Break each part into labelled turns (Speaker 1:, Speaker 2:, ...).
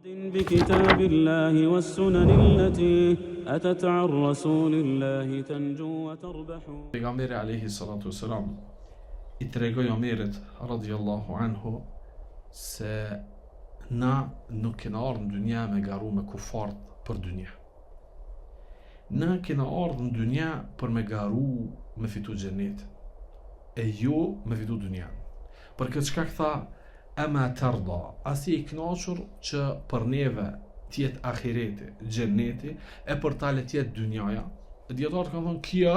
Speaker 1: بكتاب الله والسنن التي أتت عن رسول الله تنجو وتربح.
Speaker 2: Pejgamberi alayhi salatu wasalam I tregoi Omerit radhiyallahu anhu se na nuk kena ardhur në dynja me garu me kufart për dynja. Na kena ardhur në dynja për me garu me fitu xhenetin, e jo me fitu dynjan. Për këtë shkak tha ama tarda, asi I kënaqur që për neve tjetë ahireti, xheneti, e për tale tjetë dynjaja. Djetarët kanë thonë, kjo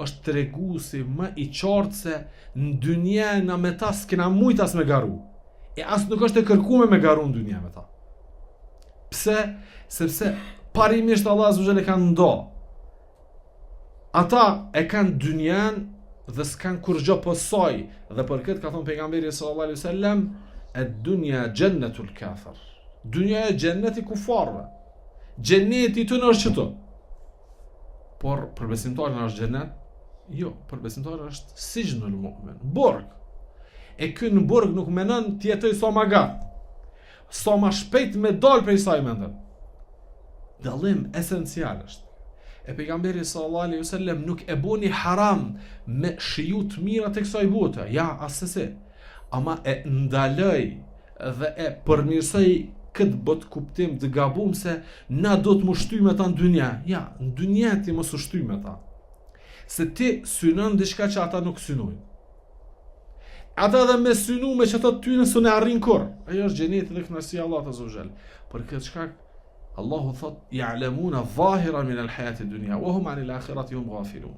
Speaker 2: është treguesi më I qartë se në dynja na me ta s'kena mujt as me garu. E as nuk është e kërkuar me garu në dynja me ta. Pse? Sepse parimisht Allah azza wa jalla kanë ndo. Ata e kanë dynjan dhe s'kan kur gjë po saj, dhe për këtë ka thonë pejgamberi sallallahu alaihi wasallam ad-dunya jannatul kafir. Dynja e xhenneti kufarëve. Xheneti tonë është çto. Por për besimtarin është xhennet? Jo, për besimtarin është sijnul mu'min, burg. E ky në burg nuk menon të jetoj sa më gat. Sa më shpejt me dal prej saj mendon. Dallim esencial është. E pejgamberi sallallahu alaihi wasallam nuk e boni haram me shiju të mira tek kësaj bote, ja asesi, ama e ndaloj dhe e përmirësoj këtë bot kuptim të gabum se na do të më shtyj me ta në dynja. Ja, në dynja ti mos u shtyj me ta. Se ti synon diçka që ata nuk synojnë. Ata dhe me synu me që të ty nësë në arrin kur. Ajo është xheneti dhe kënaqësia Allah azza wa jall. Për këtë shkak Allahu thot ya'lamuna zahira min al-hayati ad-dunya wa hum 'an al-akhirati hum ghafilun.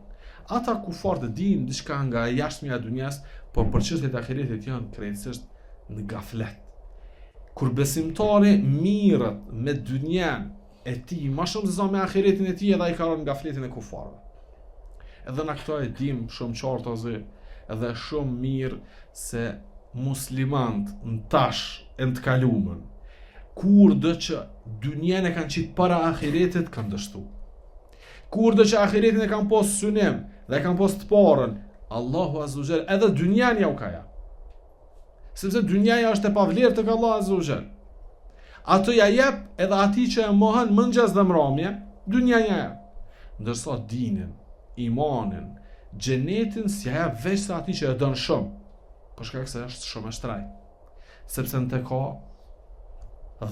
Speaker 2: Ata kufarët dinë diçka nga jashtëmia e dunjas, por për çështjet e ahiretit janë krejtësisht në gaflet. Kur besimtari mirët me dynjan e tij më shumë se sa me ahiretin e tij, edhe ai ka rënë në gafletin e kufarëve. Edhe na këto e dim shumë qartë ose edhe shumë mirë se muslimant në tash e në të kaluamën, kur do që dynjen e kanë qitë para ahiretit, kanë dështu. Kur do që ahiretin e kanë posë synim dhe kanë posë të parën, Allahu azza wa jall edhe dynjan ja u ka ja. Sepse dynjaja është e pavlerë tek Allah azza wa jall. Ato ja jep edhe ati që e mohën mëngjes dhe mramje, dynjaja ja. Ndërsa dinin, imanin, xhenetin si ja jep veç se ati që e don shumë, për shkak se është shumë e shtrajt. Sepse në të ka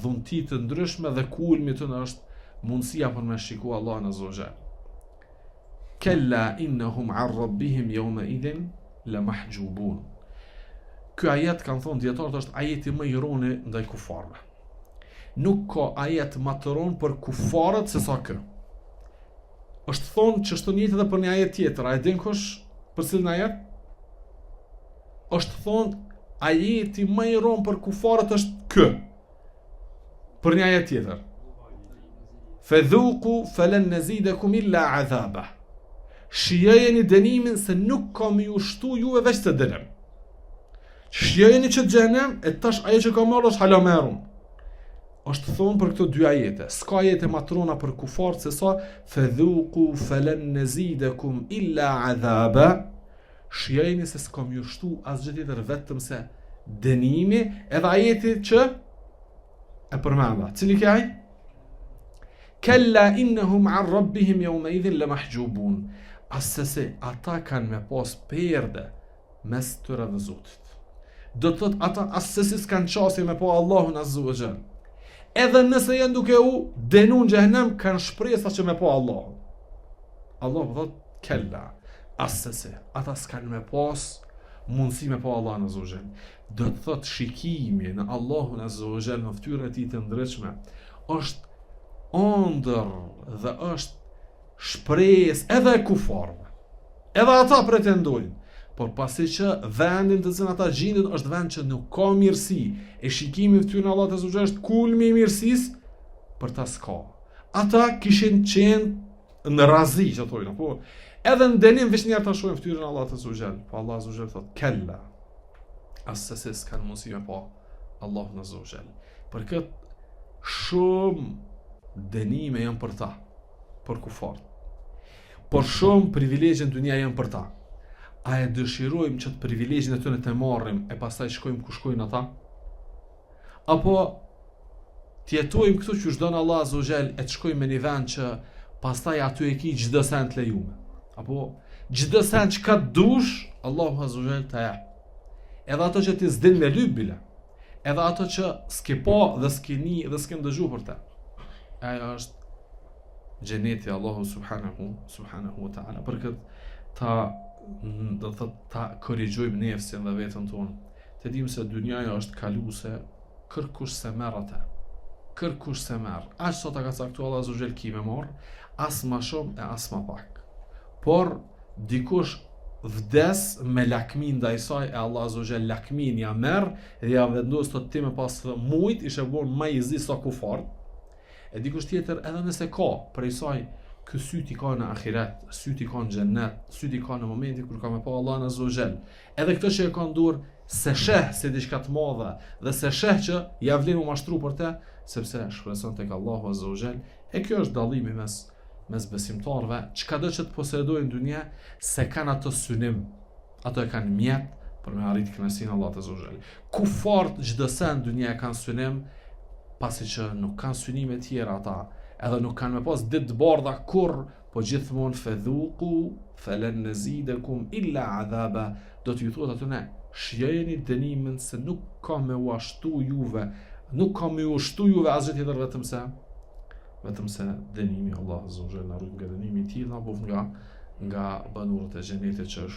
Speaker 2: dhunti të ndryshme dhe kulmi të në është mundësia për me shiku Allah në zogja. Kella innahum an rabbihim yawma idhin la mahjubun. Ky ajet kanë thonë dietarët është ajeti më I roni ndaj kufarëve. Nuk ka ajet më të roni për kufarët se sa kë. Është thonë që është njëjtë edhe për një ajet tjetër. A e din kush për cilën ajet? Është thonë ajeti më I roni për kufarët është kë. Për një ajet tjetër. Fadhuqu falan nazidakum illa adhaba. Shijeni dënimin se nuk kam ju shtu juve veç të dënim. Shijeni që xhenem e tash ajo që ka marrë është hala merun. Është thonë për këto dy ajete. S'ka ajete matrona për kufarët se sa fadhuqu falan nazidakum illa adhaba. Shijeni se s'kam ju shtu asgjë tjetër vetëm se dënimi, edhe ajeti që e përmenda. Cili ka ai? Kalla innahum an rabbihim yawma idhin la mahjubun. Asese ata kanë me pas perde mes tyre dhe Zotit. Do të thot ata asesi s'kan qasje me pa Allahun azza wa jall. Edhe nëse janë duke u denu në xhehenem, kanë shpresa që me pa Allahun. Allah thot kalla. Asese ata s'kan me pas mundësi me pa Allahun azza wa jall. Do të thot shikimi në Allahun azza wa jall në fytyrën e tij të ndryshme është ëndër dhe është shpresë edhe e kufarëve. Edhe ata pretendojnë, por pasi që vendin të cilin ata gjenden është vend që nuk ka mirësi, e shikimi në fytyrën e Allahut azza wa jall është kulmi I mirësisë, për ta s'ka. Ata kishin qenë në razi, që thojnë, po edhe në dënim veç njerë ta shohin fytyrën e Allahut azza wa jall, po Allah azza wa jall thotë kella. Asese s'kan mundësi me pa Allahun azza wa jall. Për këtë shumë dënime janë për ta, për kufarët. Por shumë privilegje në dunia janë për ta. A e dëshirojmë që të privilegjin e tëne të marrim e pastaj shkojmë ku shkojnë ata? Apo të jetojmë këtu që shdon Allah Azza wa Jall, e të shkojmë në një vend që pastaj aty e ki çdo sent lejume. Apo çdo sent që ka dush, Allahu Azza wa Jall ta jap. Edhe ato që ti s'din me lyp bile. Edhe ato që s'ke pa dhe s'ke ni dhe s'ke ndëgju për ta. Ajo është xheneti Allahu subhanahu wa taala. Për këtë do të ta korrigjojmë nefsin dhe veten tonë. Të dimë se dynjaja është kaluese, kërkush se merr atë. Kërkush se merr. As sot ka caktuar Allahu Azza wa Jall kime marr, as më shumë e as më pak. Por dikush vdes me lakmin ndaj saj, e Allah Azza wa Jall lakmin ja merr dhe ja vendos të ti me pas mujt ishe bërë më i zi sa kufar. E dikush tjetër edhe nëse ka prej saj, ky syt i ka në ahiret, syt i ka në xhennet, syt i ka në momentin kur ka me pa Allah Azza wa Jall. Edhe këtë që e ka ndur se sheh se diçka të madhe dhe se sheh që ja vlen u mashtru për te, sepse shpreson tek Allahu Azza wa Jall. E kjo është dallimi mes besimtarëve, çkado që të posedojnë dunja, se kanë ato synim, ato e kanë mjet për me arrit kënaqësinë Allahut Azza wa Jall. Kufarët çdo sen dunja e kanë synim, pasi që nuk kanë synime tjera ata, edhe nuk kanë me pas ditë të bardha kurr, po gjithmonë fedhuku falan nazidakum illa adhaba, do t'ju thotë atë ne, shijeni dënimin se nuk ka me u ashtu juve, nuk ka me u ashtu juve asgjë tjetër vetëm se dënimi. Allah Azza wa Jalla na ruaj nga dënimi i tillë, apo nga banurët e xhenetit që